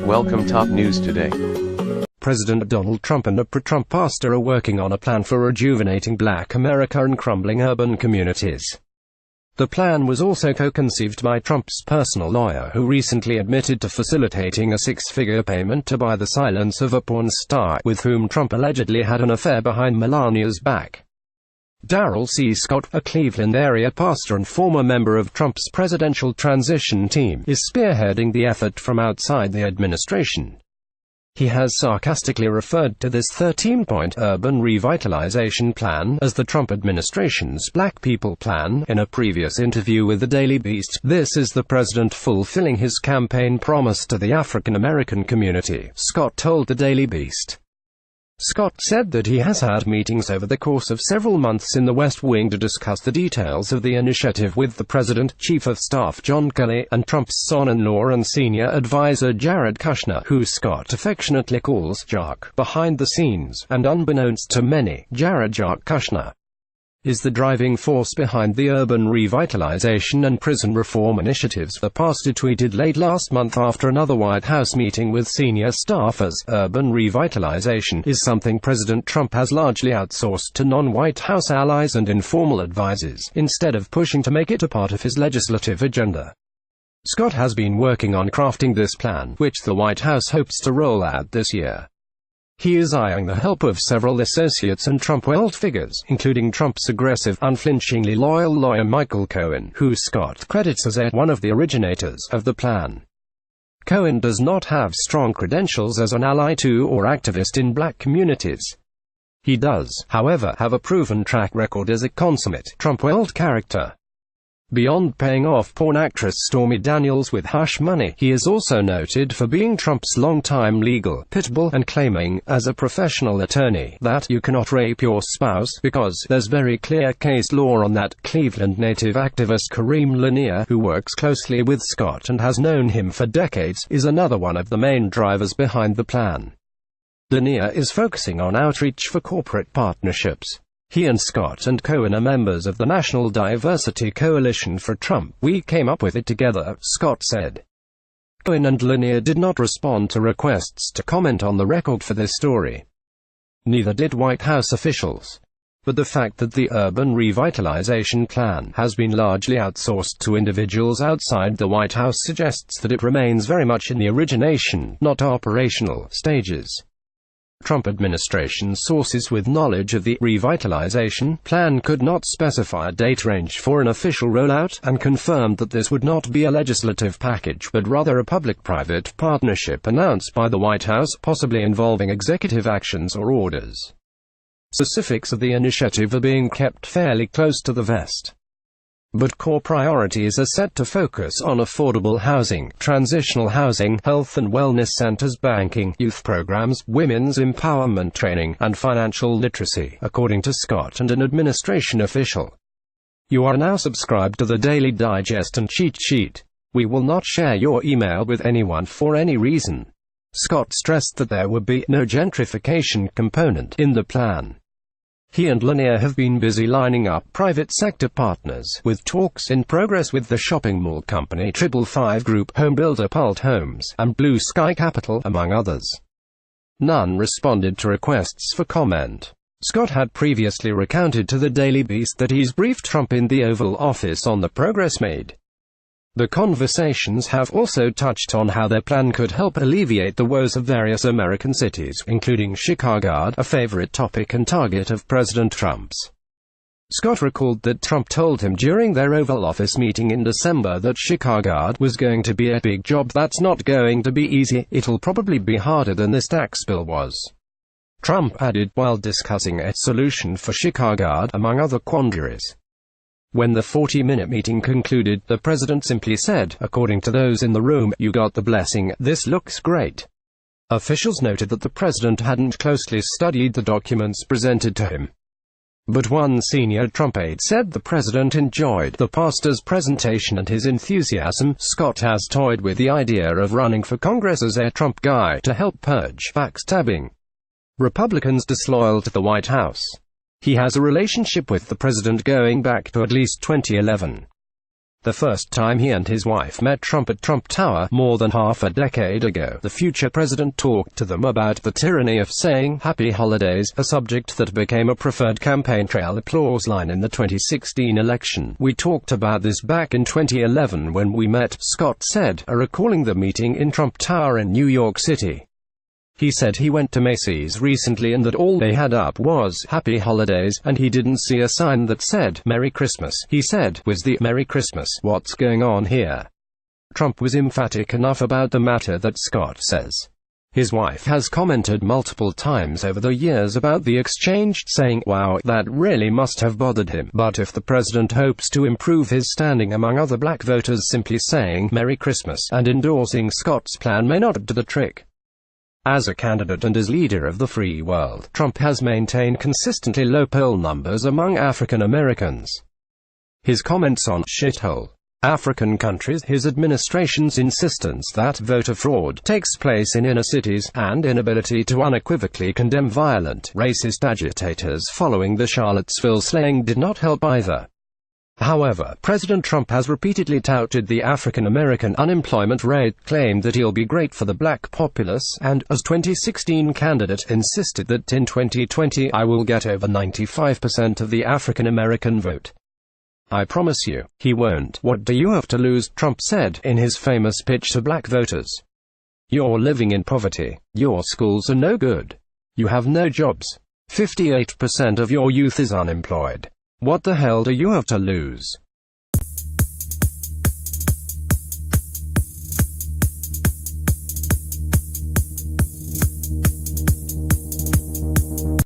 Welcome top news today. President Donald Trump and a pro-Trump pastor are working on a plan for rejuvenating Black America and crumbling urban communities. The plan was also co-conceived by Trump's personal lawyer, who recently admitted to facilitating a six-figure payment to buy the silence of a porn star with whom Trump allegedly had an affair behind Melania's back. Darrell C. Scott, a Cleveland area pastor and former member of Trump's presidential transition team, is spearheading the effort from outside the administration. He has sarcastically referred to this 13-point urban revitalization plan as the Trump administration's Black People Plan. In a previous interview with the Daily Beast, "This is the president fulfilling his campaign promise to the African American community," Scott told the Daily Beast. Scott said that he has had meetings over the course of several months in the West Wing to discuss the details of the initiative with the President, Chief of Staff John Kelly, and Trump's son-in-law and senior advisor Jared Kushner, who Scott affectionately calls Jack. Behind the scenes, and unbeknownst to many, Jared "Jack" Kushner is the driving force behind the urban revitalization and prison reform initiatives, the pastor tweeted late last month after another White House meeting with senior staffers. Urban revitalization is something President Trump has largely outsourced to non-White House allies and informal advisors, instead of pushing to make it a part of his legislative agenda. Scott has been working on crafting this plan, which the White House hopes to roll out this year. He is eyeing the help of several associates and Trump-weld figures, including Trump's aggressive, unflinchingly loyal lawyer Michael Cohen, who Scott credits as one of the originators of the plan. Cohen does not have strong credentials as an ally to or activist in Black communities. He does, however, have a proven track record as a consummate Trump-weld character. Beyond paying off porn actress Stormy Daniels with hush money, he is also noted for being Trump's longtime legal pit bull and claiming, as a professional attorney, that you cannot rape your spouse, because there's very clear case law on that. Cleveland native activist Kareem Lanier, who works closely with Scott and has known him for decades, is another one of the main drivers behind the plan. Lanier is focusing on outreach for corporate partnerships. He and Scott and Cohen are members of the National Diversity Coalition for Trump. "We came up with it together," Scott said. Cohen and Lanier did not respond to requests to comment on the record for this story. Neither did White House officials. But the fact that the urban revitalization plan has been largely outsourced to individuals outside the White House suggests that it remains very much in the origination, not operational, stages. Trump administration sources with knowledge of the revitalization plan could not specify a date range for an official rollout, and confirmed that this would not be a legislative package but rather a public-private partnership announced by the White House, possibly involving executive actions or orders. Specifics of the initiative are being kept fairly close to the vest. But core priorities are set to focus on affordable housing, transitional housing, health and wellness centers, banking, youth programs, women's empowerment training, and financial literacy, according to Scott and an administration official. "You are now subscribed to the Daily Digest and Cheat Sheet. We will not share your email with anyone for any reason." Scott stressed that there would be no gentrification component in the plan. He and Lanier have been busy lining up private sector partners, with talks in progress with the shopping mall company 555 Group, home builder Pult Homes, and Blue Sky Capital, among others. None responded to requests for comment. Scott had previously recounted to the Daily Beast that he's briefed Trump in the Oval Office on the progress made. The conversations have also touched on how their plan could help alleviate the woes of various American cities, including Chicago, a favorite topic and target of President Trump's. Scott recalled that Trump told him during their Oval Office meeting in December that Chicago was going to be a big job. "That's not going to be easy. It'll probably be harder than this tax bill was," Trump added, while discussing a solution for Chicago, among other quandaries. When the 40-minute meeting concluded, the president simply said, according to those in the room, "You got the blessing, this looks great." Officials noted that the president hadn't closely studied the documents presented to him. But one senior Trump aide said the president enjoyed the pastor's presentation and his enthusiasm. Scott has toyed with the idea of running for Congress as a Trump guy to help purge backstabbing Republicans disloyal to the White House. He has a relationship with the president going back to at least 2011. The first time he and his wife met Trump at Trump Tower, more than half a decade ago, the future president talked to them about the tyranny of saying "Happy Holidays," a subject that became a preferred campaign trail applause line in the 2016 election. "We talked about this back in 2011 when we met," Scott said, recalling the meeting in Trump Tower in New York City. He said he went to Macy's recently and that all they had up was "Happy Holidays," and he didn't see a sign that said "Merry Christmas." He said, "Was the Merry Christmas? What's going on here?" Trump was emphatic enough about the matter that Scott says his wife has commented multiple times over the years about the exchange, saying, "Wow, that really must have bothered him." But if the president hopes to improve his standing among other black voters, simply saying "Merry Christmas" and endorsing Scott's plan may not do the trick. As a candidate and as leader of the free world, Trump has maintained consistently low poll numbers among African Americans. His comments on "shithole African countries," his administration's insistence that voter fraud takes place in inner cities, and inability to unequivocally condemn violent, racist agitators following the Charlottesville slaying did not help either. However, President Trump has repeatedly touted the African American unemployment rate, claimed that he'll be great for the black populace, and, as 2016 candidate, insisted that in 2020 "I will get over 95% of the African American vote. I promise you, he won't." "What do you have to lose?" Trump said, in his famous pitch to black voters. "You're living in poverty. Your schools are no good. You have no jobs. 58% of your youth is unemployed. What the hell do you have to lose?"